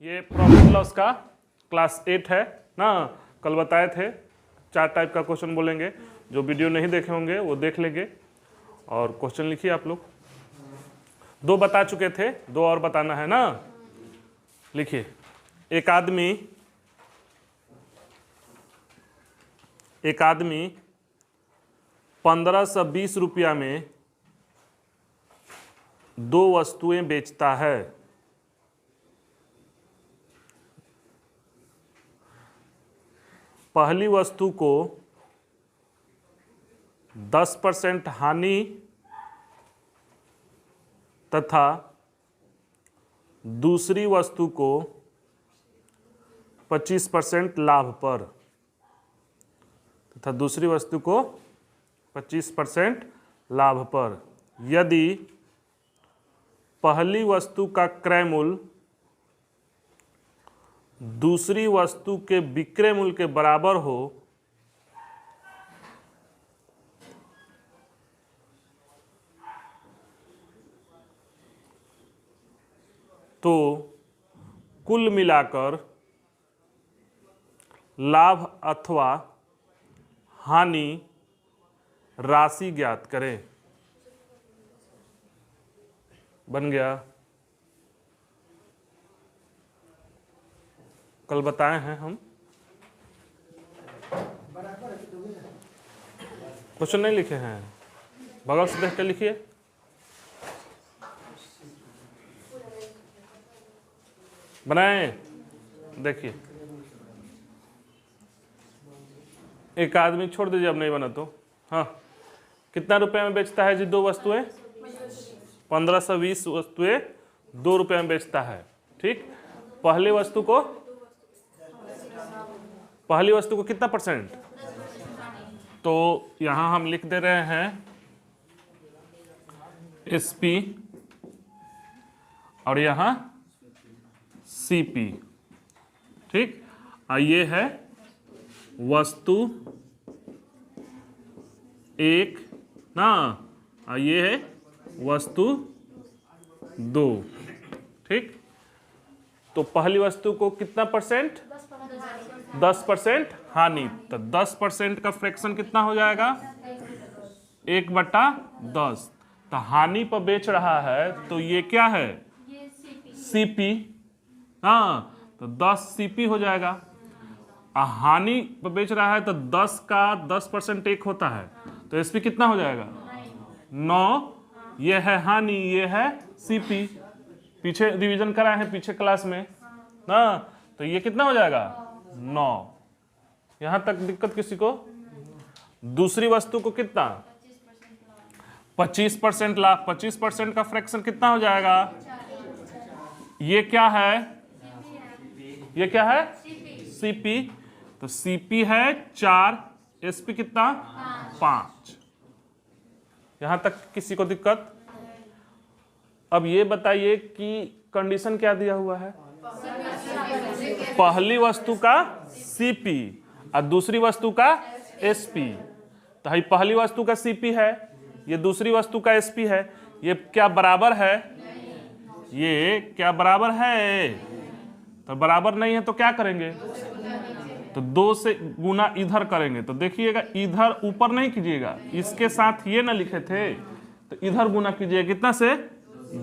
ये profit loss का class 8 है ना। कल बताए थे 4 टाइप का क्वेश्चन बोलेंगे। जो वीडियो नहीं देखे होंगे वो देख लेंगे और क्वेश्चन लिखिए आप लोग। 2 बता चुके थे, 2 और बताना है ना। लिखिए, एक आदमी 1520 रुपया में 2 वस्तुएं बेचता है। पहली वस्तु को 10% हानि तथा दूसरी वस्तु को 25% लाभ पर, तथा दूसरी वस्तु को 25% लाभ पर। यदि पहली वस्तु का क्रय मूल्य दूसरी वस्तु के विक्रय मूल्य के बराबर हो तो कुल मिलाकर लाभ अथवा हानि राशि ज्ञात करें। बन गया। कल बताए हैं हम। क्वेश्चन नहीं लिखे हैं, बगल से देख के लिखिए। बनाए, देखिए। एक आदमी, छोड़ दीजिए अब नहीं बना तो। हाँ, कितना रुपए में बेचता है जी 2 वस्तुएं? 1520 वस्तुएं 2 रुपए में बेचता है। ठीक। पहली वस्तु को कितना %? तो यहां हम लिख दे रहे हैं SP और यहां CP। ठीक। ये है वस्तु 1 ना, ये है वस्तु 2। ठीक। तो पहली वस्तु को कितना %? 10% हानि। तो 10% का फ्रैक्शन कितना हो जाएगा? 1/10। तो हानि पर बेच रहा है तो ये क्या है? CP। हाँ, तो 10 CP हो जाएगा। हानि पर बेच रहा है तो 10 का 10% 1 होता है, तो SP कितना हो जाएगा? 9। ये है हानि, ये है CP। पीछे रिवीजन करा है पीछे क्लास में ना। तो ये कितना हो जाएगा? 9। यहां तक दिक्कत किसी को? दूसरी वस्तु को कितना? 25% लाभ। 25% का फ्रैक्शन कितना हो जाएगा? ये क्या है? ये क्या है? CP। तो CP है 4, SP कितना? 5। यहां तक किसी को दिक्कत? अब ये बताइए कि कंडीशन क्या दिया हुआ है? पहली वस्तु का CP और दूसरी वस्तु का SP। तो ये पहली वस्तु का CP है, ये दूसरी वस्तु का SP है। ये क्या बराबर है? ये क्या बराबर है? तो बराबर नहीं है तो क्या करेंगे? तो 2 से गुना इधर करेंगे। तो देखिएगा, इधर ऊपर नहीं कीजिएगा, इसके साथ ये ना लिखे थे, तो इधर गुना कीजिएगा। कितना से?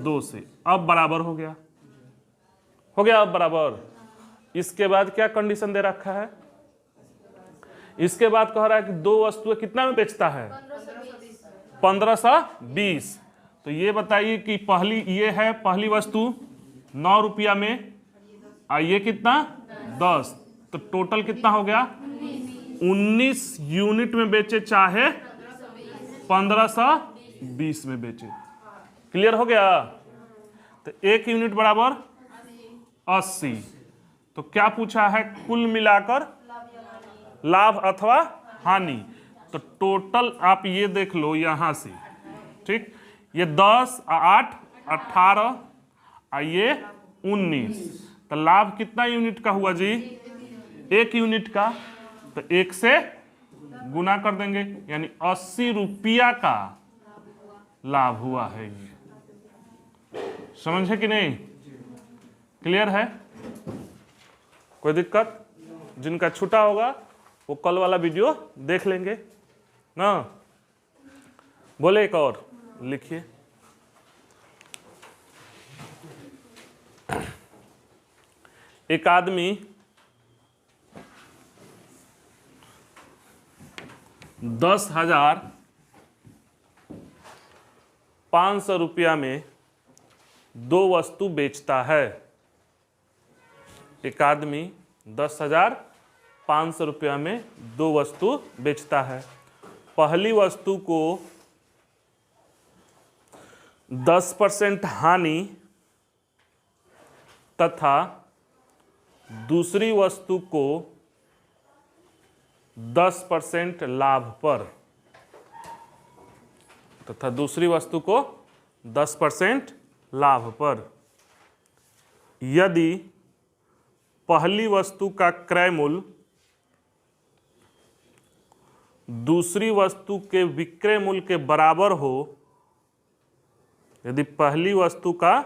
2 से। अब बराबर हो गया। हो गया अब बराबर। इसके बाद क्या कंडीशन दे रखा है? इसके बाद कह रहा है कि 2 वस्तुएं कितना में बेचता है? 1520। तो ये बताइए कि ये है पहली वस्तु 9 रुपया में, और ये कितना? 10। तो टोटल कितना हो गया? 19 यूनिट में बेचे, चाहे 1520 में बेचे। क्लियर हो गया? तो 1 यूनिट बराबर 80। तो क्या पूछा है? कुल मिलाकर लाभ अथवा हानि। तो टोटल आप ये देख लो यहां से। ठीक। ये 10 और 8 18 और ये 19। तो लाभ कितना यूनिट का हुआ जी? 1 यूनिट का। तो 1 से गुना कर देंगे, यानी 80 रुपया का लाभ हुआ है। ये समझे कि नहीं? क्लियर है? कोई दिक्कत? जिनका छूटा होगा वो कल वाला वीडियो देख लेंगे ना। बोले एक और लिखिए। एक आदमी 10,500 रुपया में 2 वस्तु बेचता है। एक आदमी 10,500 रुपया में 2 वस्तु बेचता है। पहली वस्तु को 10% हानि तथा दूसरी वस्तु को 10% लाभ पर, तथा दूसरी वस्तु को 10% लाभ पर, यदि पहली वस्तु का क्रय मूल्य दूसरी वस्तु के विक्रय मूल्य के बराबर हो, यदि पहली वस्तु का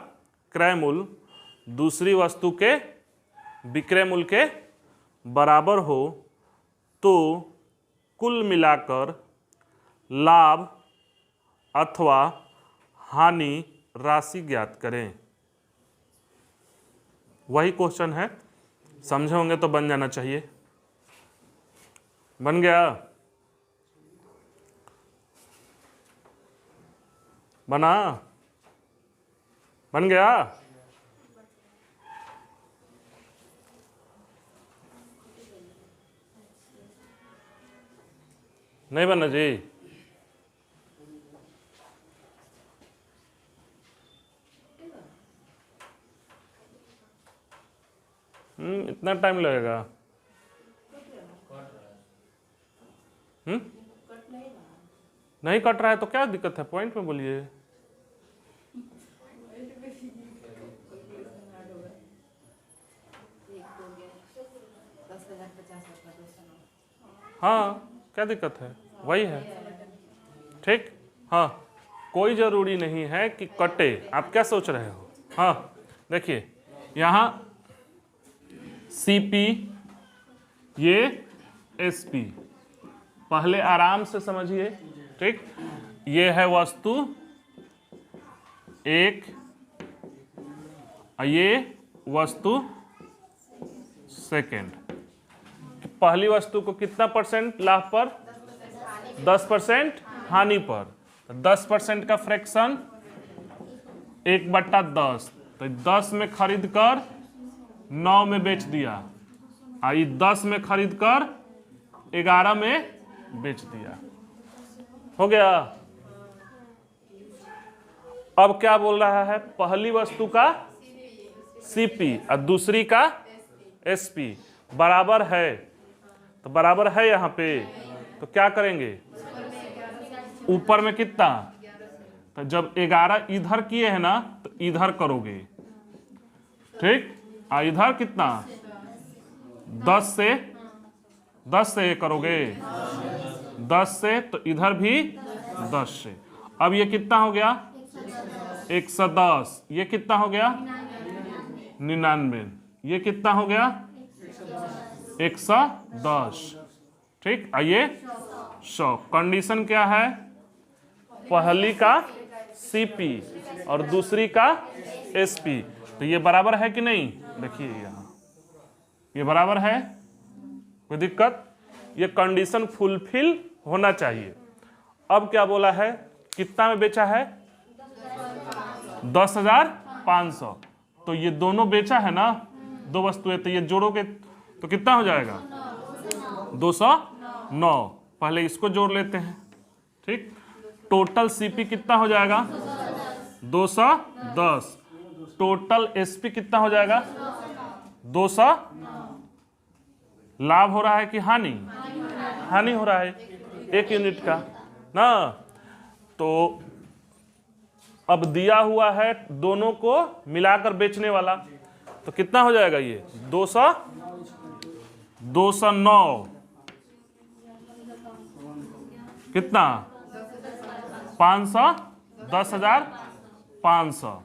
क्रय मूल्य दूसरी वस्तु के विक्रय मूल्य के बराबर हो, तो कुल मिलाकर लाभ अथवा हानि राशि ज्ञात करें। वही क्वेश्चन है, समझे होंगे तो बन जाना चाहिए। बन गया? बना? बन गया? नहीं बना जी? इतना टाइम लगेगा? नहीं कट रहा है तो क्या दिक्कत है? पॉइंट में बोलिए। हाँ, क्या दिक्कत है? वही है, ठीक। हाँ, कोई जरूरी नहीं है कि कटे। आप क्या सोच रहे हो? हाँ, देखिए यहाँ CP, ये SP, पहले आराम से समझिए, ठीक। ये है वस्तु एक, ये वस्तु सेकेंड। पहली वस्तु को कितना % लाभ पर? 10% हानि पर। 10% का फ्रैक्शन 1/10, तो 10 में खरीद कर 9 में बेच दिया, आई 10 में खरीद कर 11 में बेच दिया। हो गया? अब क्या बोल रहा है? पहली वस्तु का CP और दूसरी का SP बराबर है, तो बराबर है यहाँ पे, तो क्या करेंगे? ऊपर में कितना? तो जब 11 इधर किए हैं ना, तो इधर करोगे, ठीक। इधर कितना? 10 से करोगे, 10 से, तो इधर भी 10 से। अब ये कितना हो गया? 110। ये कितना हो गया? 99। ये कितना हो गया? 110, ठीक। आइए 100। कंडीशन क्या है? पहली का CP और दूसरी का SP, तो ये बराबर है कि नहीं? देखिए यहाँ ये बराबर है, कोई दिक्कत? ये कंडीशन फुलफिल होना चाहिए। अब क्या बोला है? कितना में बेचा है? 10,500। तो ये दोनों बेचा है ना, 2 वस्तुएं, तो ये जोड़ोगे तो कितना हो जाएगा? 209। पहले इसको जोड़ लेते हैं, ठीक। टोटल CP कितना हो जाएगा? 210। टोटल SP कितना हो जाएगा? 200। लाभ हो रहा है कि हानि? हानि हो रहा है 1 यूनिट का ना। तो अब दिया हुआ है दोनों को मिलाकर बेचने वाला, तो कितना हो जाएगा? ये 209 कितना? 500, 10,500।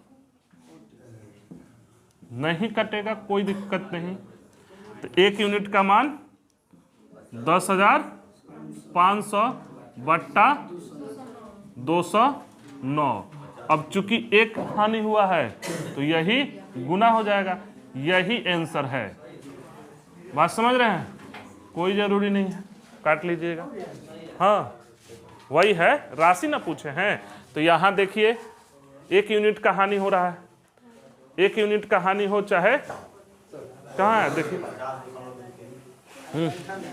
नहीं कटेगा, कोई दिक्कत नहीं। तो 1 यूनिट का मान 10,500 बट्टा 209। अब चूंकि एक हानि हुआ है तो यही गुना हो जाएगा, यही आंसर है। बात समझ रहे हैं? कोई जरूरी नहीं है, काट लीजिएगा। हाँ वही है, राशि ना पूछे हैं। तो यहाँ देखिए 1 यूनिट का हानि हो रहा है, 1 यूनिट का हानि हो चाहे कहाँ है देखिए,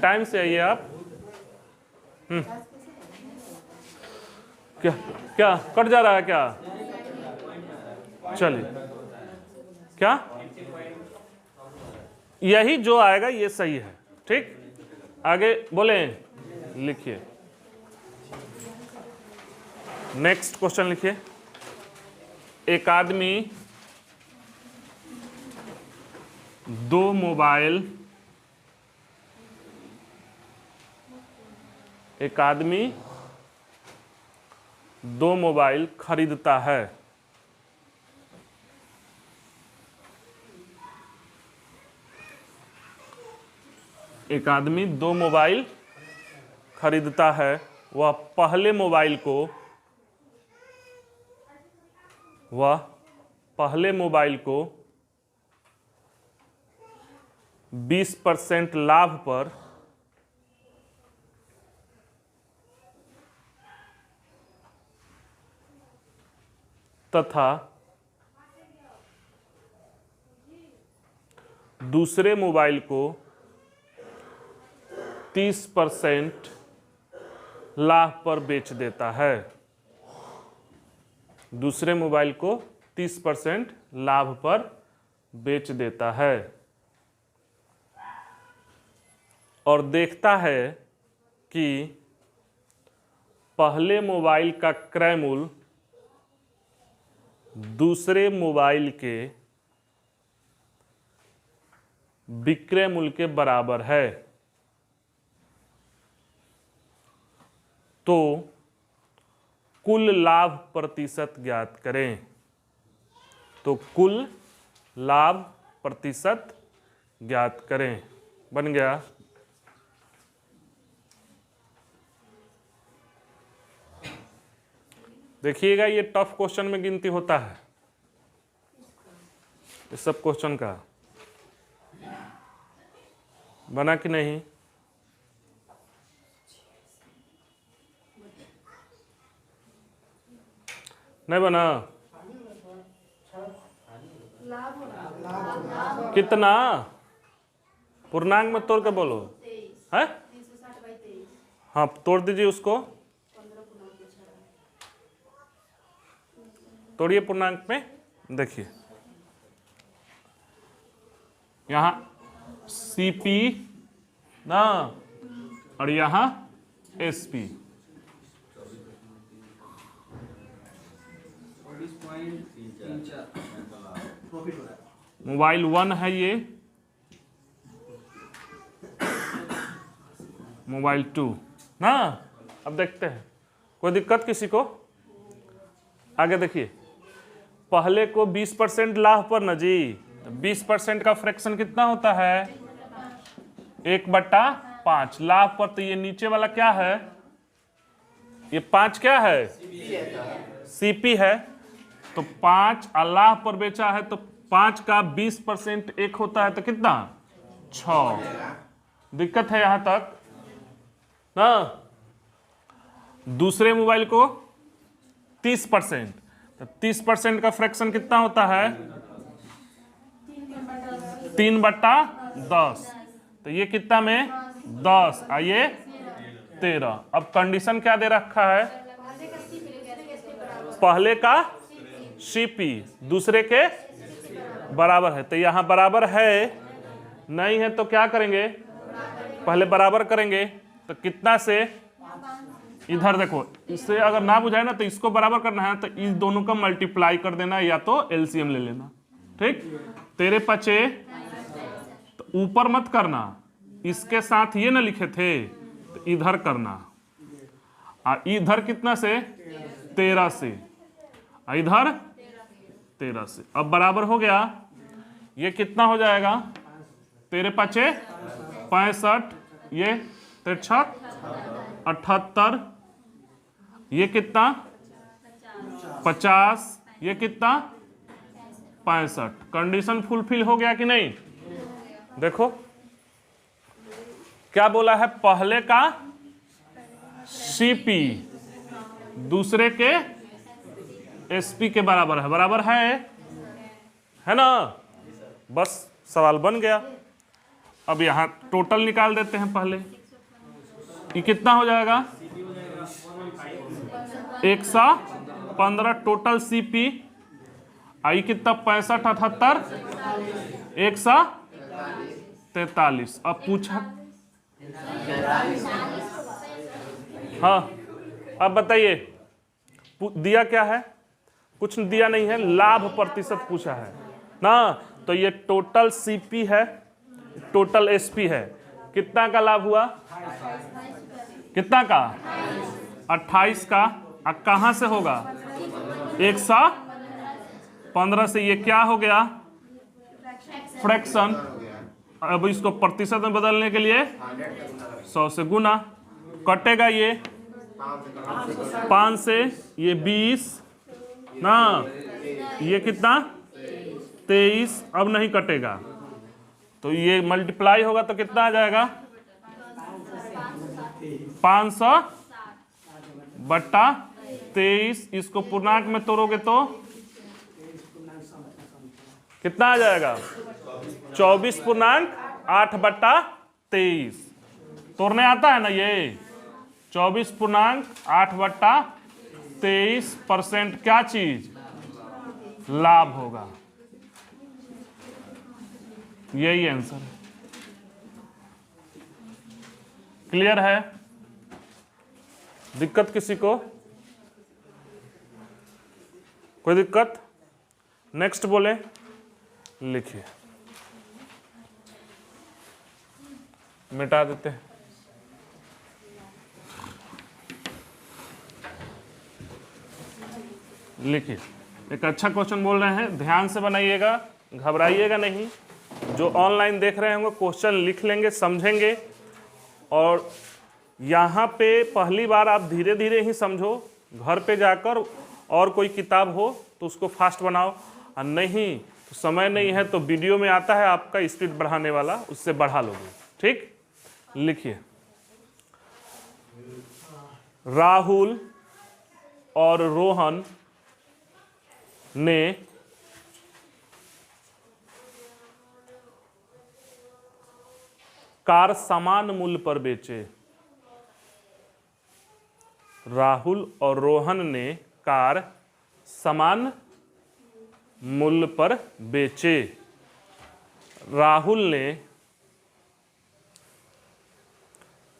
टाइम से आइए आप। क्या क्या कट जा रहा है क्या? चलिए, क्या यही जो आएगा ये सही है। ठीक, आगे बोले, लिखिए नेक्स्ट क्वेश्चन लिखिए। एक आदमी 2 मोबाइल, एक आदमी 2 मोबाइल खरीदता है। एक आदमी 2 मोबाइल खरीदता है। वह पहले मोबाइल को 20% लाभ पर तथा दूसरे मोबाइल को 30% लाभ पर बेच देता है। दूसरे मोबाइल को 30% लाभ पर बेच देता है और देखता है कि पहले मोबाइल का क्रय मूल्य दूसरे मोबाइल के विक्रय मूल्य के बराबर है, तो कुल लाभ प्रतिशत ज्ञात करें। तो कुल लाभ प्रतिशत ज्ञात करें। बन गया। देखिएगा ये टफ क्वेश्चन में गिनती होता है, इस सब क्वेश्चन का। बना कि नहीं? नहीं बना? कितना? पूर्णांक में तोड़ के बोलो। है? हाँ तोड़ दीजिए उसको, तोड़िए पूर्णांक में। देखिए यहाँ सीपी ना और यहाँ एसपी। मोबाइल 1 है ये, मोबाइल 2 ना। अब देखते हैं, कोई दिक्कत किसी को? आगे देखिए, पहले को 20% लाभ पर न जी, 20% का फ्रैक्शन कितना होता है? 1/5 लाभ पर। तो ये नीचे वाला क्या है? ये 5 क्या है? सीपी है। तो 5 लाभ पर बेचा है, तो 5 का 20% 1 होता है, तो कितना? 6। दिक्कत है यहां तक ना। दूसरे मोबाइल को 30%, तो 30% का फ्रैक्शन कितना होता है? 3/10। तो ये कितना में? 10, आइए 13। अब कंडीशन क्या दे रखा है? पहले का सीपी दूसरे के बराबर है। तो यहां बराबर है, नहीं है तो क्या करेंगे? पहले बराबर करेंगे। तो कितना से? इधर देखो, इससे अगर ना बुझाए ना तो इसको बराबर करना है, तो इस दोनों का मल्टीप्लाई कर देना या तो एलसीएम ले लेना। ठीक, 13 पचे, तो ऊपर मत करना, इसके साथ ये ना लिखे थे तो इधर करना। इधर कितना से? 13 से, इधर 13 से। अब बराबर हो गया। ये कितना हो जाएगा? तेरे पचे 65, ये 63 78, ये कितना 50, ये कितना 65। कंडीशन फुलफिल हो गया कि नहीं? देखो क्या बोला है, पहले का सीपी दूसरे के एसपी के बराबर है, बराबर है ना? बस सवाल बन गया। अब यहां टोटल निकाल देते हैं पहले। ये कितना हो जाएगा 115 टोटल सीपी। आई कितना 65 78 143। अब पूछा, हाँ अब बताइए दिया क्या है? कुछ दिया नहीं है, लाभ प्रतिशत पूछा है ना। तो ये टोटल सीपी है, टोटल एसपी है। कितना का लाभ हुआ? कितना का? 28 का। अब कहां से होगा? 115 से। ये क्या हो गया? फ्रैक्शन। अब इसको प्रतिशत में बदलने के लिए 100 से गुना। कटेगा ये 5 से, ये 20 ना, ये कितना 23। अब नहीं कटेगा तो ये मल्टीप्लाई होगा तो कितना आ जाएगा 500 बट्टा 23। इसको पूर्णांक में तोड़ोगे तो कितना आ जाएगा 24.8 बट्टा 23। तोड़ने आता है ना ये 24.8 बट्टा 23% क्या चीज? लाभ होगा। यही आंसर है। क्लियर है? दिक्कत किसी को? कोई दिक्कत? नेक्स्ट बोले, लिखिए, मिटा देते हैं। लिखिए, एक अच्छा क्वेश्चन बोल रहे हैं, ध्यान से बनाइएगा, घबराइएगा नहीं। जो ऑनलाइन देख रहे होंगे क्वेश्चन लिख लेंगे, समझेंगे। और यहाँ पे पहली बार आप धीरे धीरे ही समझो। घर पे जाकर और कोई किताब हो तो उसको फास्ट बनाओ, और नहीं तो समय नहीं है तो वीडियो में आता है आपका स्पीड बढ़ाने वाला, उससे बढ़ा लोगे। ठीक, लिखिए, राहुल और रोहन ने कार समान मूल्य पर बेचे। राहुल और रोहन ने कार समान मूल्य पर बेचे। राहुल ने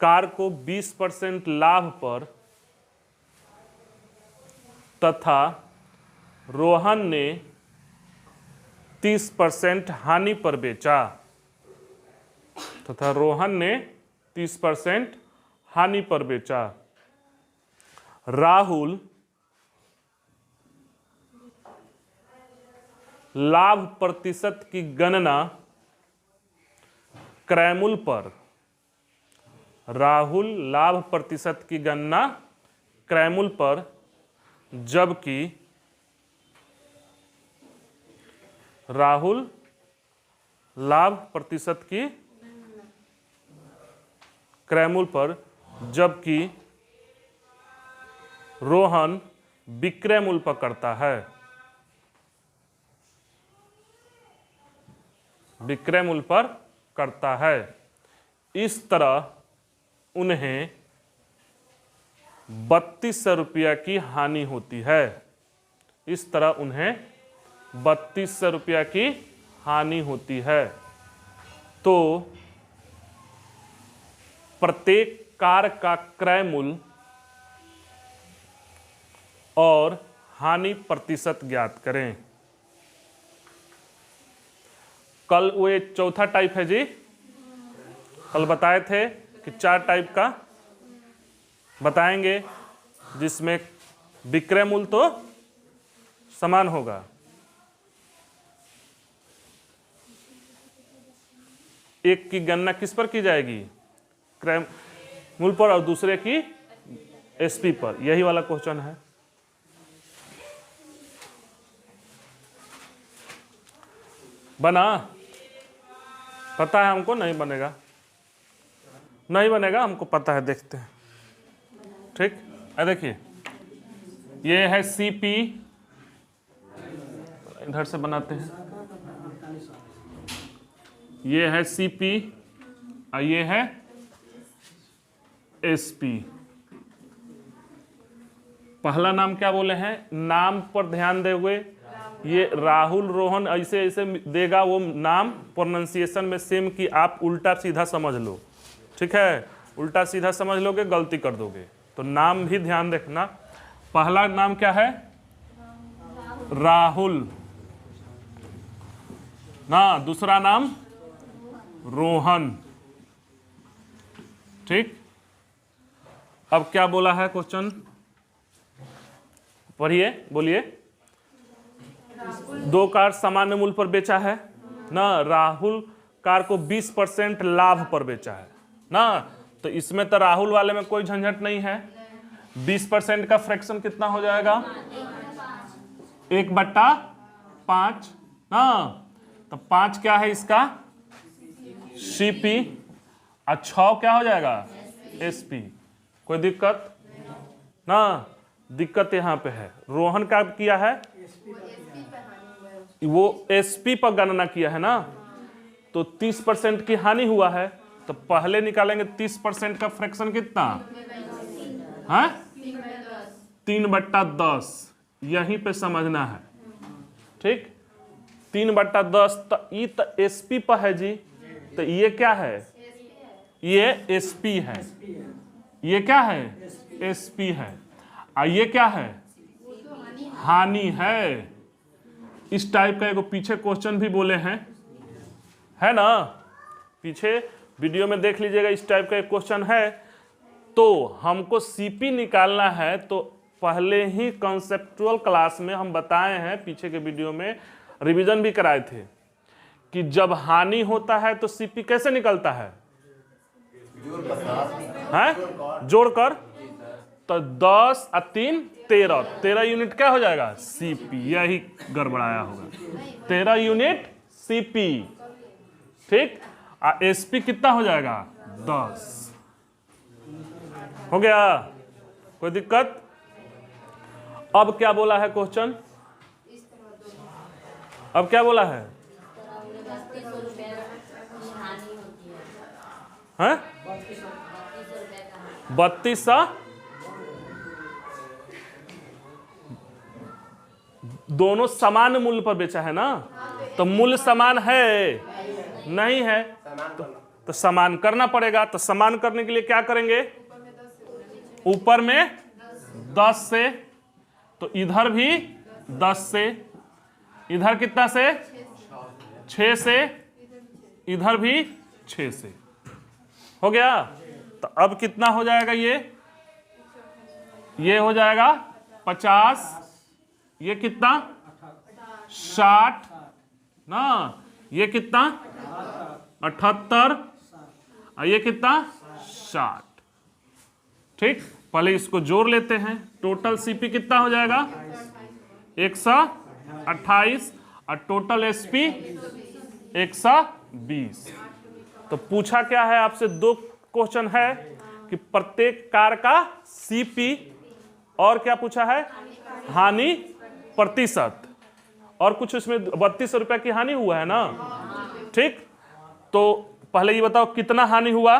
कार को 20% लाभ पर तथा रोहन ने 30% हानि पर बेचा। तथा रोहन ने 30% हानि पर बेचा। राहुल लाभ प्रतिशत की गणना क्रयमूल्य पर। राहुल लाभ प्रतिशत की गणना क्रयमूल्य पर, जबकि राहुल लाभ प्रतिशत की क्रयमूल्य पर, जबकि रोहन विक्रय मूल्य पर करता है। विक्रय मूल्य पर करता है। इस तरह उन्हें 3200 रुपया की हानि होती है। इस तरह उन्हें 3200 रुपया की हानि होती है। तो प्रत्येक कार का क्रय मूल्य और हानि प्रतिशत ज्ञात करें। कल वो चौथा टाइप है जी, कल बताए थे कि 4 टाइप का बताएंगे, जिसमें विक्रय मूल्य तो समान होगा। एक की गणना किस पर की जाएगी, क्रय मूल्य पर, और दूसरे की एसपी पर। यही वाला क्वेश्चन है। बना? पता है हमको? नहीं बनेगा, नहीं बनेगा, हमको पता है, देखते हैं। ठीक है, देखिए ये है सीपी, इधर से बनाते हैं, ये है सीपी और ये है एसपी। पहला नाम क्या बोले हैं, नाम पर ध्यान दोगे, ये राहुल रोहन ऐसे ऐसे देगा वो नाम, प्रोनाउंसिएशन में सेम की आप उल्टा सीधा समझ लो। ठीक है, उल्टा सीधा समझ लोगे गलती कर दोगे, तो नाम भी ध्यान रखना। पहला नाम क्या है, राहुल ना, दूसरा नाम रोहन। ठीक, अब क्या बोला है क्वेश्चन, पढ़िए, बोलिए। दो कार सामान्य मूल्य पर बेचा है ना, राहुल कार को 20% लाभ पर बेचा है ना, तो इसमें तो राहुल वाले में कोई झंझट नहीं है। 20% का फ्रैक्शन कितना हो जाएगा, 1/5 ना, तो 5 क्या है इसका सीपी, और 6 क्या हो जाएगा एसपी। कोई दिक्कत ना, दिक्कत यहाँ पे है। रोहन का किया है, वो एसपी पर गणना किया है ना, तो 30% की हानि हुआ है, तो पहले निकालेंगे 30% का फ्रैक्शन कितना है, 3/10, यहीं पे समझना है। ठीक, 3/10, तो ये तो एसपी पर है जी, तो ये क्या है, ये एसपी है, ये क्या है एसपी है, और ये क्या है हानि है। इस टाइप का एक पीछे क्वेश्चन भी बोले हैं, है ना, पीछे वीडियो में देख लीजिएगा, इस टाइप का एक क्वेश्चन है। तो हमको सीपी निकालना है, तो पहले ही कॉन्सेप्चुअल क्लास में हम बताए हैं, पीछे के वीडियो में रिवीजन भी कराए थे, कि जब हानि होता है तो सीपी कैसे निकलता है, जोड़कर, तो 10 और 3 13 यूनिट क्या हो जाएगा सीपी, यही गड़बड़ाया होगा, 13 यूनिट सीपी। ठीक, और एसपी कितना हो जाएगा 10, हो गया, कोई दिक्कत। अब क्या बोला है क्वेश्चन, अब क्या बोला है, हैं 3200, दोनों समान मूल्य पर बेचा है ना, तो मूल्य समान है नहीं है, तो समान करना पड़ेगा। तो समान करने के लिए क्या करेंगे, ऊपर में 10 से, तो इधर भी 10 से, इधर कितना से 6 से, इधर भी 6 से, हो गया। तो अब कितना हो जाएगा, ये हो जाएगा 50, ये कितना 60 ना, ये कितना 78, और ये कितना 60। ठीक, पहले इसको जोड़ लेते हैं, टोटल सीपी कितना हो जाएगा 128, और टोटल एसपी 120। तो पूछा क्या है आपसे, 2 क्वेश्चन है कि प्रत्येक कार का सीपी, और क्या पूछा है हानि प्रतिशत, और कुछ इसमें 3200 रुपया की हानि हुआ है ना। ठीक, तो पहले ये बताओ कितना हानि हुआ,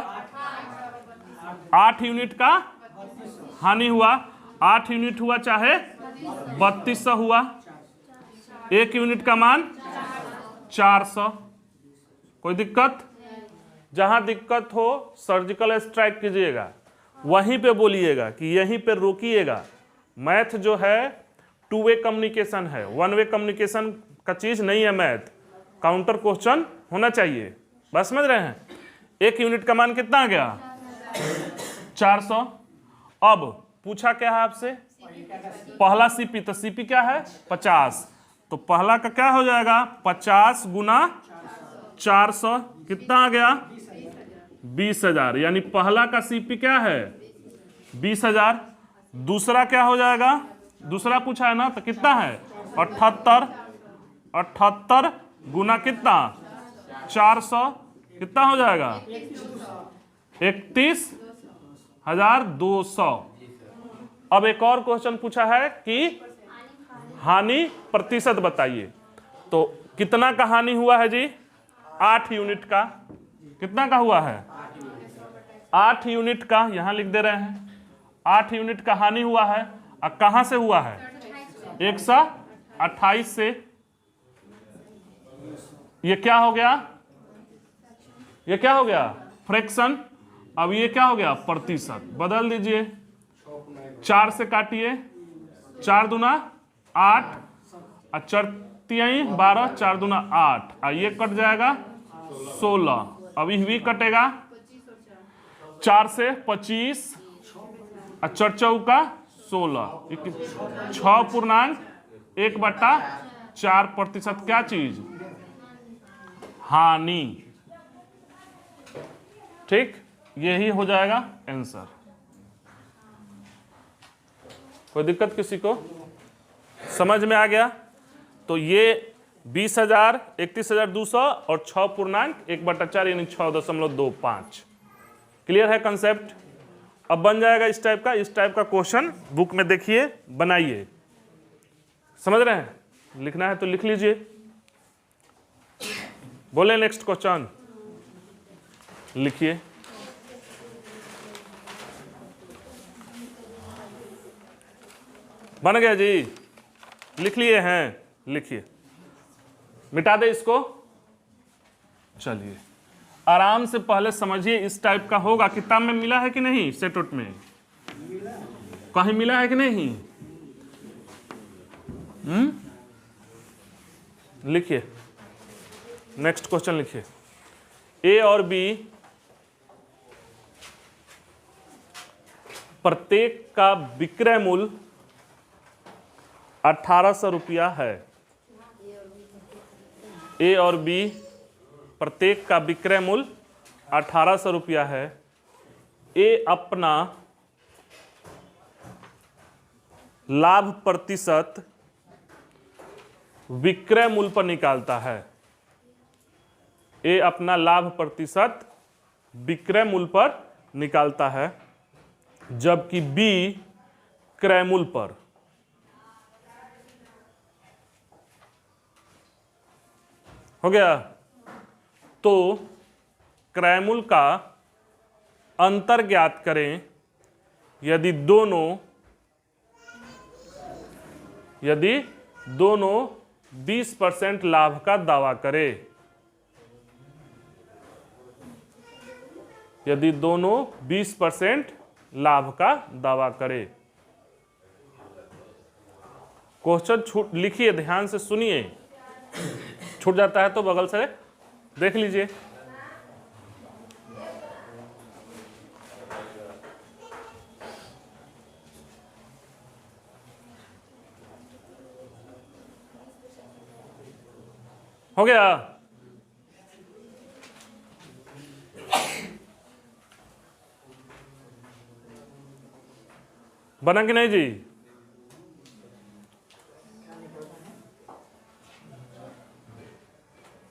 8 यूनिट का हानि हुआ, 8 यूनिट हुआ चाहे 3200 हुआ, 1 यूनिट का मान 400। कोई दिक्कत, जहां दिक्कत हो सर्जिकल स्ट्राइक कीजिएगा, वहीं पे बोलिएगा कि यहीं पे रोकिएगा। मैथ जो है 2 वे कम्युनिकेशन है, 1 वे कम्युनिकेशन का चीज नहीं है मैथ, काउंटर क्वेश्चन होना चाहिए, बस समझ रहे हैं। 1 यूनिट का मान कितना आ गया 400। अब पूछा क्या है आपसे, पहला सीपी, तो सीपी क्या है 50, तो पहला का क्या हो जाएगा 50 गुना 400, कितना आ गया 20,000, यानी पहला का सीपी क्या है 20,000। दूसरा क्या हो जाएगा, दूसरा पूछा है ना, तो कितना है 78। 78 गुना कितना 400, कितना हो जाएगा 31,200। अब एक और क्वेश्चन पूछा है कि हानि प्रतिशत बताइए। तो कितना का हानि हुआ है जी 8 यूनिट का। कितना का हुआ है 8 यूनिट का, यहां लिख दे रहे हैं 8 यूनिट का हानि हुआ है। और कहां से हुआ है 128 से। ये क्या हो गया, ये क्या हो गया फ्रैक्शन। अब ये क्या हो गया प्रतिशत, बदल दीजिए 4 से काटिए, 4 दूना 8 और 4 तिहाई 12, 4 दूना 8 और ये कट जाएगा 16। अभी भी कटेगा 4 से 25 और 4 चौका 16, 6.1/4% क्या चीज हानि। ठीक, यही हो जाएगा आंसर। कोई दिक्कत किसी को, समझ में आ गया। तो ये 20,000, 31,200 और 6.1/4 यानी 6.25। क्लियर है कंसेप्ट। अब बन जाएगा इस टाइप का, इस टाइप का क्वेश्चन बुक में देखिए, बनाइए। समझ रहे हैं, लिखना है तो लिख लीजिए। बोले नेक्स्ट क्वेश्चन लिखिए। बन गया जी, लिख लिए हैं, लिखिए, मिटा दे इसको। चलिए आराम से पहले समझिए, इस टाइप का होगा, किताब में मिला है कि नहीं, सेटोट में कहीं मिला है कि नहीं। लिखिए नेक्स्ट क्वेश्चन लिखिए। ए और बी प्रत्येक का विक्रय मूल्य 1800 रुपया है। ए और बी प्रत्येक का विक्रय मूल्य 1800 रुपया है। ए अपना लाभ प्रतिशत विक्रय मूल्य पर निकालता है। ए अपना लाभ प्रतिशत विक्रय मूल्य पर निकालता है, जबकि बी क्रय मूल्य पर। हो गया। तो क्रय मूल्य का अंतर ज्ञात करें यदि दोनों 20% लाभ का दावा करे। यदि दोनों 20% लाभ का दावा करे। क्वेश्चन लिखिए, ध्यान से सुनिए, छूट जाता है तो बगल से देख लीजिए। हो गया। बना कि नहीं जी?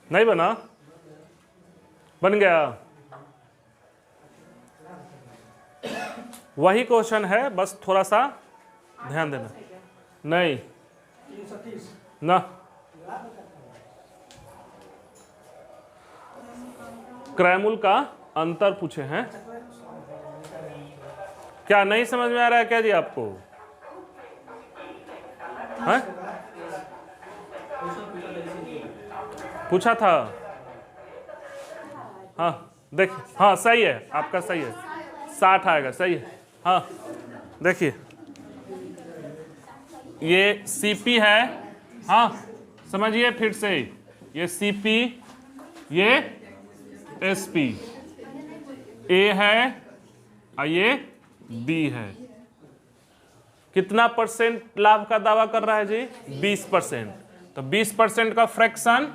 नहीं बना? बन गया। वही क्वेश्चन है, बस थोड़ा सा ध्यान देना। नहीं ना, क्रय मूल्य का अंतर पूछे हैं। क्या नहीं समझ में आ रहा है क्या जी आपको? है? पूछा था। हाँ देख, हाँ सही है, आपका सही है, 60 आएगा, सही है। हाँ देखिए, ये सीपी है, हाँ समझिए फिर से, ये सीपी, ये एसपी, ए है और ये बी है। कितना % लाभ का दावा कर रहा है जी? 20%। तो 20% का फ्रैक्शन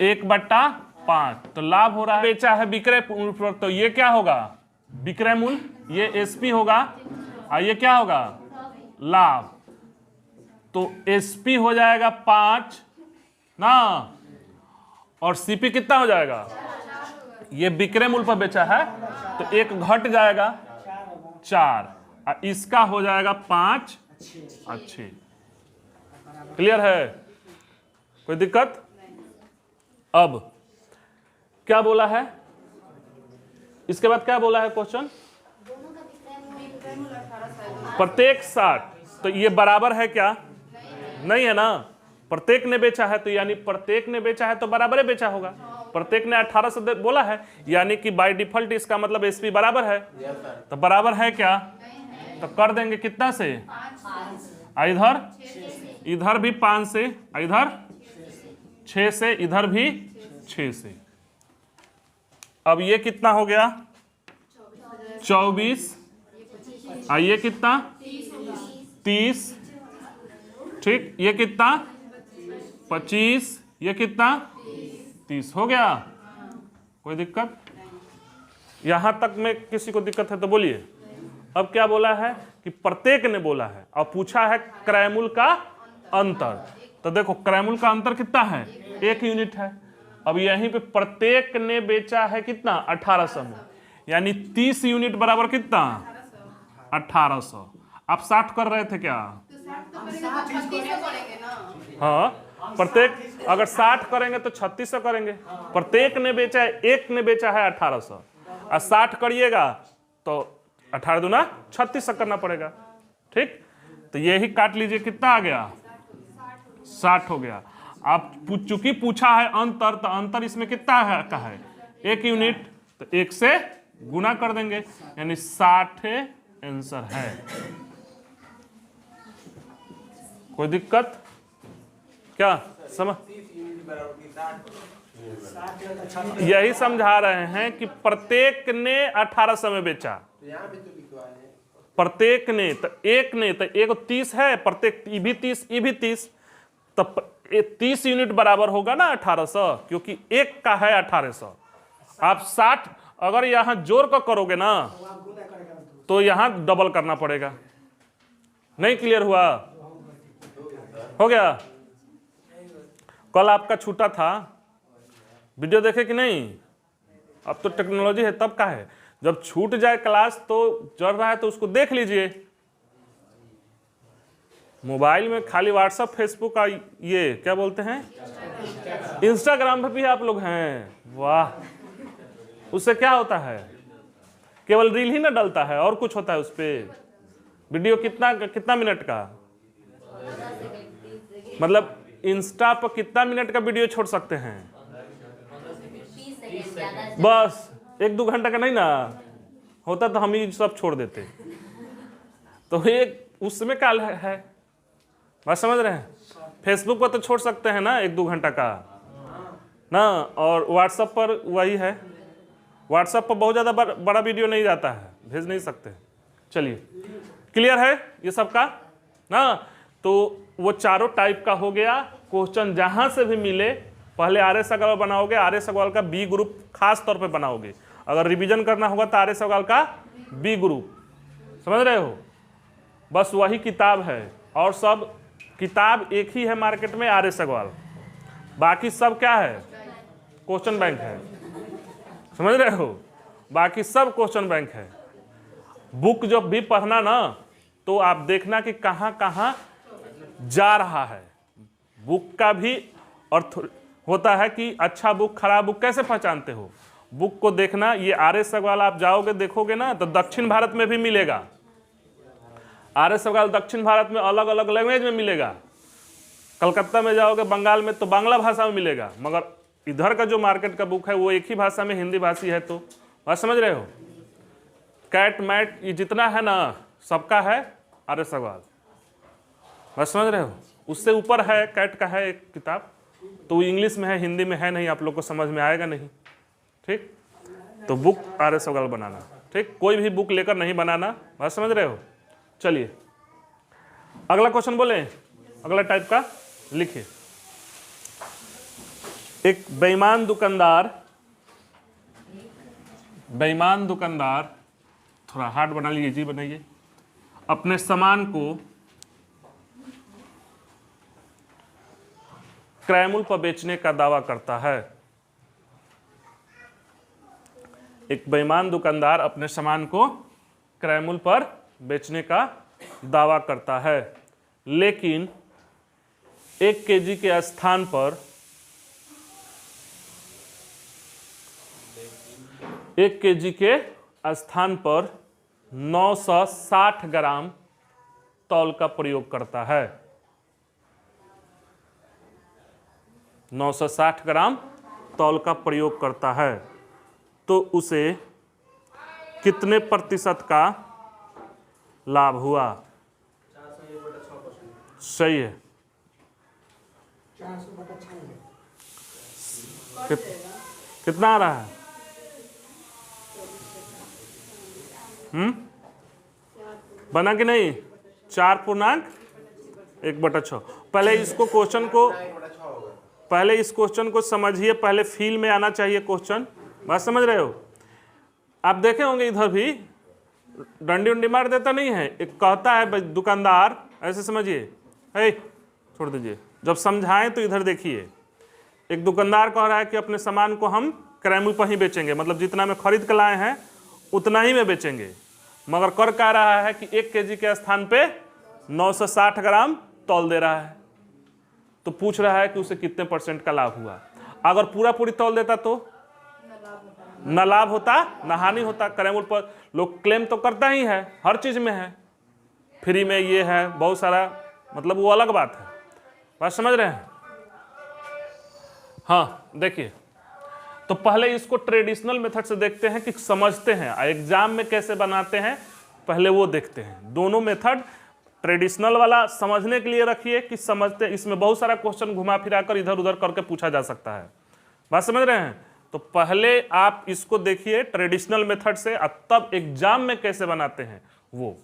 1/5, तो लाभ हो रहा है, बेचा है विक्रय मूल्य पर, तो ये क्या होगा विक्रय मूल्य, ये एसपी होगा और ये क्या होगा लाभ। तो एसपी हो जाएगा 5 ना, और सीपी कितना हो जाएगा, ये विक्रय मूल्य पर बेचा है तो 1 घट जाएगा 4, और इसका हो जाएगा 5 अच्छे। क्लियर है, कोई दिक्कत। अब क्या बोला है, इसके बाद क्या बोला है क्वेश्चन, प्रत्येक 60, तो ये बराबर है क्या, नहीं है ना, प्रत्येक ने बेचा है तो यानी प्रत्येक ने बेचा है तो बराबर ही बेचा होगा। प्रत्येक ने 18 से बोला है, यानी कि बाय डिफॉल्ट इसका मतलब एसपी बराबर है, तो बराबर है क्या, तो कर देंगे कितना से, इधर भी 5 से, इधर 6 से, इधर भी 6 से। अब ये कितना हो गया 24, ये कितना 30, ठीक, ये कितना 25, ये कितना 30 हो गया। कोई दिक्कत, यहां तक में किसी को दिक्कत है तो बोलिए। अब क्या बोला है कि प्रत्येक ने बोला है और पूछा है क्रयमूल्य का अंतर, तो देखो क्रयमूल्य का अंतर कितना है 1 यूनिट है। अब यहीं पे प्रत्येक ने बेचा है कितना 1800 में, यानी 30 यूनिट बराबर कितना 1800। आप 60 कर रहे थे क्या, हाँ प्रत्येक अगर 60 करेंगे तो 3600 करेंगे, प्रत्येक ने बेचा है, एक ने बेचा है 1800 और 60 करिएगा तो 18 दूना 3600 करना पड़ेगा, ठीक। तो यही काट लीजिए, कितना आ गया 60 हो गया। आप चूंकि पूछा है अंतर, तो अंतर इसमें कितना है का है 1 यूनिट, तो 1 से गुना कर देंगे, यानी 60 आंसर है। कोई दिक्कत क्या, समझ, यही समझा रहे हैं कि प्रत्येक ने 1800 में बेचा, प्रत्येक ने, तो एक ने, तो एक 30 है, प्रत्येक ये भी 30, ये भी 30, तो 30 यूनिट बराबर होगा ना 1800, क्योंकि एक का है 1800। आप 60 अगर यहां जोड़ कर करोगे ना तो यहां डबल करना पड़ेगा। नहीं क्लियर हुआ, हो गया। कल आपका छूटा था, वीडियो देखे कि नहीं, अब तो टेक्नोलॉजी है तब का है, जब छूट जाए क्लास तो चल रहा है तो उसको देख लीजिए। मोबाइल में खाली व्हाट्सएप फेसबुक का ये क्या बोलते हैं इंस्टाग्राम पे भी आप लोग हैं, वाह, उससे क्या होता है केवल रील ही ना डलता है और कुछ होता है उस पर। वीडियो कितना मिनट का, मतलब इंस्टा पर कितना मिनट का वीडियो छोड़ सकते हैं, बस 1-2 घंटा का नहीं ना होता तो हम ही सब छोड़ देते। तो एक उसमें काल है, बात समझ रहे हैं। फेसबुक पर तो छोड़ सकते हैं ना 1-2 घंटा का ना, और व्हाट्सएप पर वही है, व्हाट्सएप पर बहुत ज़्यादा बड़ा वीडियो नहीं जाता है, भेज नहीं सकते। चलिए क्लियर है ये सब का ना। तो वो चारों टाइप का हो गया। क्वेश्चन जहां से भी मिले पहले आर्य सवाल बनाओगे, आर्य सवाल का बी ग्रुप खास तौर पे बनाओगे। अगर रिवीजन करना होगा तो आर्य सवाल का बी ग्रुप, समझ रहे हो, बस वही किताब है और सब किताब एक ही है मार्केट में, आर्य सवाल, बाकी सब क्या है क्वेश्चन बैंक है, समझ रहे हो, बाकी सब क्वेश्चन बैंक है। बुक जब भी पढ़ना ना तो आप देखना कि कहां कहां जा रहा है बुक का भी अर्थ होता है कि अच्छा बुक खराब बुक कैसे पहचानते हो, बुक को देखना। ये आर्य सवाल आप जाओगे देखोगे ना तो दक्षिण भारत में भी मिलेगा, आर्य सवाल दक्षिण भारत में अलग अलग लैंग्वेज में मिलेगा। कलकत्ता में जाओगे बंगाल में तो बांग्ला भाषा में मिलेगा, मगर इधर का जो मार्केट का बुक है वो एक ही भाषा में, हिंदी भाषी है। तो बात समझ रहे हो, कैट मैट ये जितना है ना सबका है आर्य सवाल, बात समझ रहे हो। उससे ऊपर है कैट का है एक किताब, तो वो इंग्लिश में है, हिंदी में है नहीं, आप लोग को समझ में आएगा नहीं, ठीक। तो बुक आर्य सवाल बनाना, ठीक, कोई भी बुक लेकर नहीं बनाना, बात समझ रहे हो। चलिए अगला क्वेश्चन बोले, अगला टाइप का लिखिए। एक बेईमान दुकानदार थोड़ा हार्ड बना लीजिए जी, बनाइए, अपने सामान को क्रय मूल्य पर बेचने का दावा करता है। एक बेईमान दुकानदार अपने सामान को क्रय मूल्य पर बेचने का दावा करता है, लेकिन 1 केजी के स्थान पर 1 केजी के स्थान पर 960 ग्राम तौल का प्रयोग करता है। 960 ग्राम तौल का प्रयोग करता है, तो उसे कितने प्रतिशत का लाभ हुआ? सही है। कितना आ रहा है? बना कि नहीं? 4.1/6। पहले इस क्वेश्चन को समझिए, पहले फील में आना चाहिए क्वेश्चन। बात समझ रहे हो? आप देखे होंगे इधर भी डंडी उंडी मार देता नहीं है, एक कहता है दुकानदार, ऐसे समझिए, छोड़ दीजिए, जब समझाएं तो इधर देखिए। एक दुकानदार कह रहा है कि अपने सामान को हम क्रय मूल्य पर ही बेचेंगे, मतलब जितना में खरीद कर लाए हैं उतना ही में बेचेंगे, मगर कर क्या रहा है कि 1 केजी के स्थान पे 960 ग्राम तौल दे रहा है। तो पूछ रहा है कि उसे कितने % का लाभ हुआ। अगर पूरा पूरी तौल देता तो न लाभ होता न हानि होता। क्रय मूल्य पर लोग क्लेम तो करता ही है, हर चीज में है, फ्री में ये है, बहुत सारा, मतलब वो अलग बात है। बात समझ रहे हैं? हाँ, देखिए, तो पहले इसको ट्रेडिशनल मेथड से देखते हैं कि समझते हैं, एग्जाम में कैसे बनाते हैं पहले वो देखते हैं। दोनों मेथड, ट्रेडिशनल वाला समझने के लिए रखिए कि समझते, इसमें बहुत सारा क्वेश्चन घुमा फिरा कर इधर उधर करके पूछा जा सकता है। बात समझ रहे हैं? तो पहले आप इसको देखिए ट्रेडिशनल मेथड से, तब एग्जाम में कैसे बनाते हैं वो।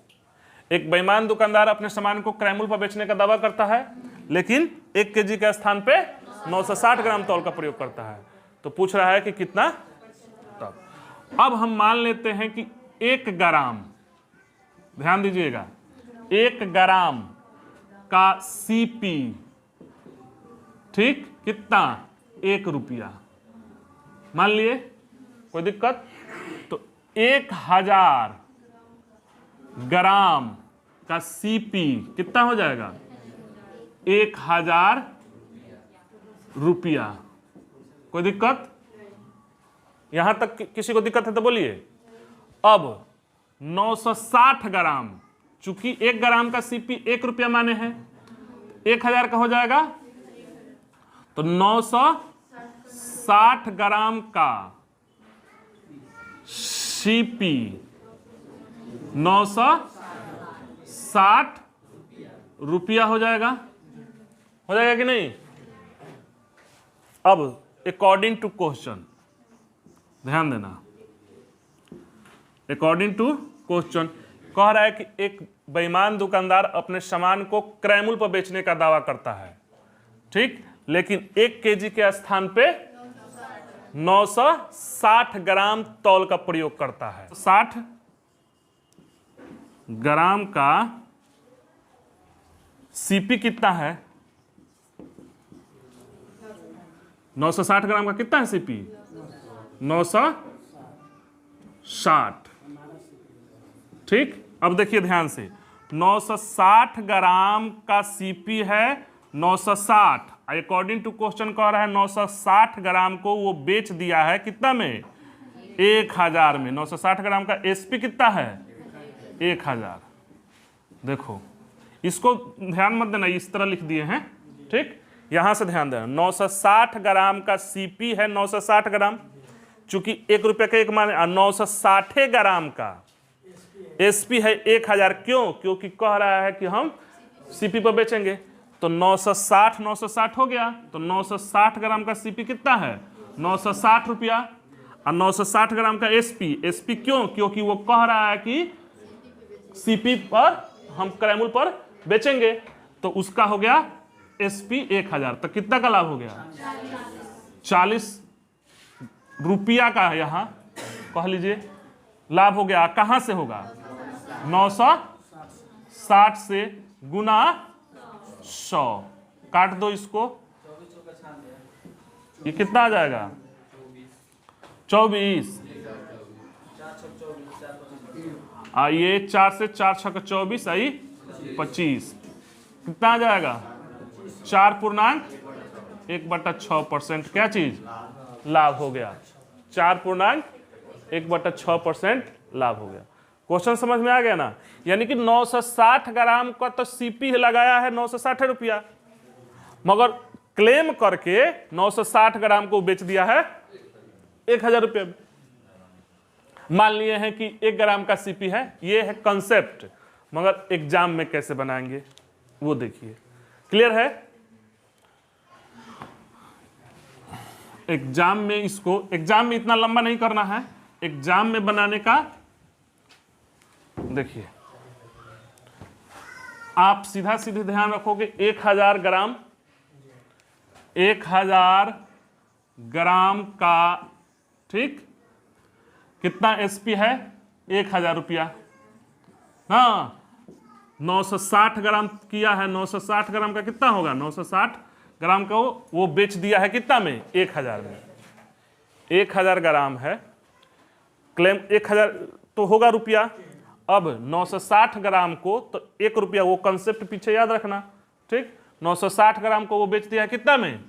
एक बेईमान दुकानदार अपने सामान को क्रय मूल्य पर बेचने का दावा करता है, लेकिन 1 केजी के स्थान पे 960 ग्राम तौल का प्रयोग करता है। तो पूछ रहा है कि कितना। तब अब हम मान लेते हैं कि 1 ग्राम, ध्यान दीजिएगा, 1 ग्राम का सीपी, ठीक, कितना? 1 रुपया मान लिए, कोई दिक्कत? तो 1000 ग्राम का सीपी कितना हो जाएगा? 1000 रुपया। कोई दिक्कत? यहां तक किसी को दिक्कत है तो बोलिए। अब 960 ग्राम, चूंकि 1 ग्राम का सीपी 1 रुपया माने हैं, 1000 का हो जाएगा, तो 960 ग्राम का सीपी 960 रुपया हो जाएगा कि नहीं? अब अकॉर्डिंग टू क्वेश्चन, ध्यान देना, अकॉर्डिंग टू क्वेश्चन कह रहा है कि एक बेईमान दुकानदार अपने सामान को क्रय मूल्य पर बेचने का दावा करता है, ठीक, लेकिन 1 केजी के स्थान पे 960 ग्राम तौल का प्रयोग करता है। 60 ग्राम का सीपी कितना है? 960 ग्राम का कितना है सीपी? 960, ठीक। अब देखिए ध्यान से, 960 ग्राम का सीपी है 960, अकॉर्डिंग टू क्वेश्चन कह रहा है 960 ग्राम को वो बेच दिया है कितना में? 1000 में। 960 ग्राम का एसपी कितना है? 1000। देखो, इसको ध्यान मत देना, इस तरह लिख दिए हैं, ठीक, यहां से ध्यान देना। 960 ग्राम का सीपी है 960 ग्राम, चूंकि 1 रुपये का 1 माने, 960 ग्राम का एसपी है 1000। क्यों? क्योंकि कह रहा है कि हम सीपी पर बेचेंगे, तो 960 हो गया, तो 960 ग्राम का सीपी कितना है? 960 रुपया, और 960 ग्राम का एसपी क्यों? क्योंकि वो कह रहा है कि सीपी पर हम क्रय मूल्य पर बेचेंगे, तो उसका हो गया एसपी 1000। तो कितना का लाभ हो गया? 40 रुपया का यहाँ कह लीजिए लाभ हो गया। कहाँ से होगा? 960 से गुना 100, काट दो इसको, ये कितना आ जाएगा? 24। ये 4 से 4 छक 24 आई 25, कितना आ जाएगा? 4.1/6% क्या चीज? लाभ हो गया। 4.1/6% लाभ हो गया। क्वेश्चन समझ में आ गया ना? यानी कि 960 ग्राम का तो सीपी लगाया है 960 रुपया, मगर क्लेम करके 960 ग्राम को बेच दिया है 1000 रुपये में। मान लिए हैं कि 1 ग्राम का सीपी है, ये है कंसेप्ट, मगर एग्जाम में कैसे बनाएंगे वो देखिए। क्लियर है? एग्जाम में इसको, एग्जाम में इतना लंबा नहीं करना है, एग्जाम में बनाने का देखिए। आप सीधा सीधे ध्यान रखोगे 1000 ग्राम, 1000 ग्राम का, ठीक, कितना एसपी है? 1000 रुपया। हाँ, 960 ग्राम किया है, 960 ग्राम का कितना होगा? 960 ग्राम का वो बेच दिया है कितना में? 1000 में। 1000 ग्राम है, क्लेम 1000 तो होगा रुपया। अब 960 ग्राम को तो 1 रुपया, वो कंसेप्ट पीछे याद रखना, ठीक। 960 ग्राम को वो बेच दिया है कितना में?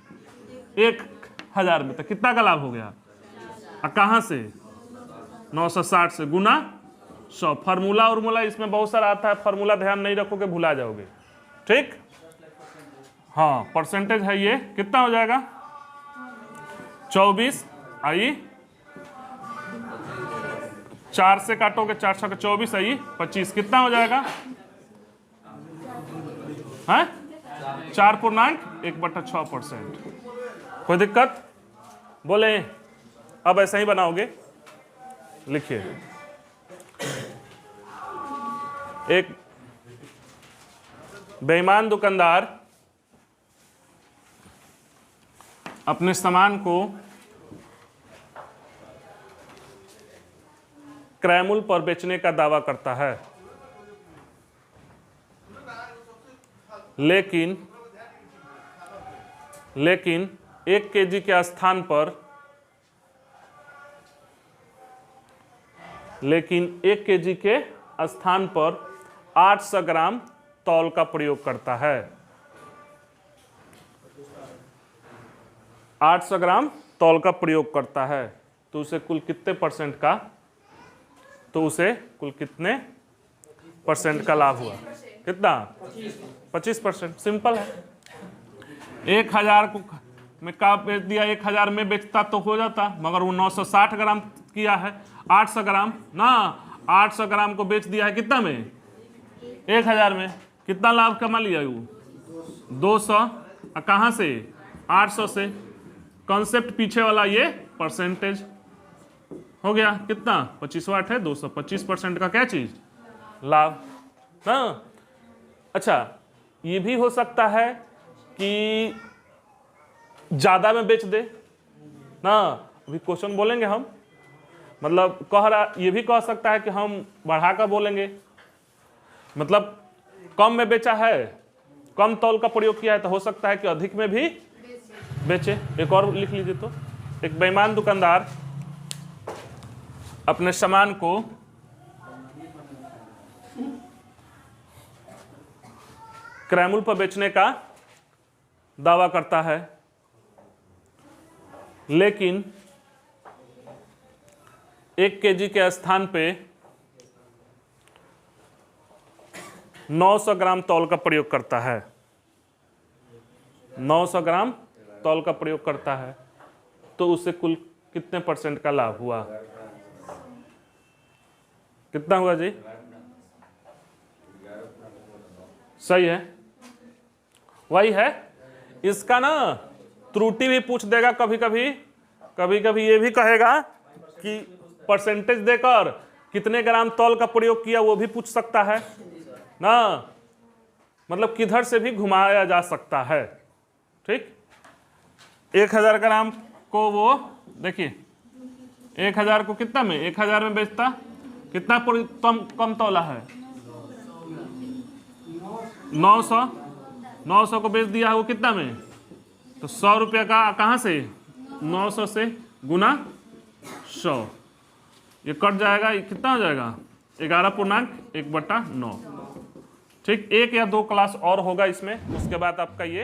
1000 में। तो कितना का लाभ हो गया? कहाँ से? 960 से गुना 100। फार्मूला उर्मूला इसमें बहुत सारा आता है, फार्मूला ध्यान नहीं रखोगे भुला जाओगे, ठीक। हाँ, परसेंटेज है ये, कितना हो जाएगा? 24 आई, 4 से काटोगे 4 छक 24 आई 25, कितना हो जाएगा? है 4.1/6%। कोई दिक्कत? बोले अब ऐसा ही बनाओगे, लिखिए। एक बेईमान दुकानदार अपने सामान को क्रय मूल्य पर बेचने का दावा करता है, लेकिन 1 केजी के स्थान पर 800 ग्राम तौल का प्रयोग करता है। 800 ग्राम तौल का प्रयोग करता है, तो उसे कुल कितने परसेंट का, तो उसे कुल कितने परसेंट का लाभ हुआ? कितना? 25%। सिंपल है। 1000 को में का बेच दिया, 1000 में बेचता तो हो जाता, मगर वो 960 ग्राम किया है, 800 ग्राम ना, 800 ग्राम को बेच दिया है कितना में? 1000 में। कितना लाभ कमा लिया वो? 200। कहाँ से? 800 से। कॉन्सेप्ट पीछे वाला ये परसेंटेज हो गया कितना? 25 वाट है, 225% का क्या चीज? लाभ ना। अच्छा, ये भी हो सकता है कि ज्यादा में बेच दे ना, अभी क्वेश्चन बोलेंगे हम, मतलब कह रहा, ये भी कह सकता है कि हम बढ़ाकर बोलेंगे, मतलब कम में बेचा है, कम तौल का प्रयोग किया है, तो हो सकता है कि अधिक में भी बेचे। एक और लिख लीजिए। तो एक बेईमान दुकानदार अपने सामान को क्रय मूल्य पर बेचने का दावा करता है, लेकिन 1 केजी के स्थान पे 900 ग्राम तौल का प्रयोग करता है। 900 ग्राम तौल का प्रयोग करता है, तो उसे कुल कितने परसेंट का लाभ हुआ? कितना हुआ जी? सही है, वही है। इसका ना त्रुटि भी पूछ देगा कभी कभी, कभी कभी ये भी कहेगा कि परसेंटेज देकर कितने ग्राम तौल का प्रयोग किया वो भी पूछ सकता है ना, मतलब किधर से भी घुमाया जा सकता है, ठीक। 1000 ग्राम को वो देखिए 1000 को कितना में 1000 में बेचता, कितना कम तौला है 900 को बेच दिया है वो कितना में, तो 100 रुपये का कहाँ से 900 से गुना 100, ये कट जाएगा, ये कितना हो जाएगा 11.1/9। ठीक, 1 या 2 क्लास और होगा इसमें, उसके बाद आपका ये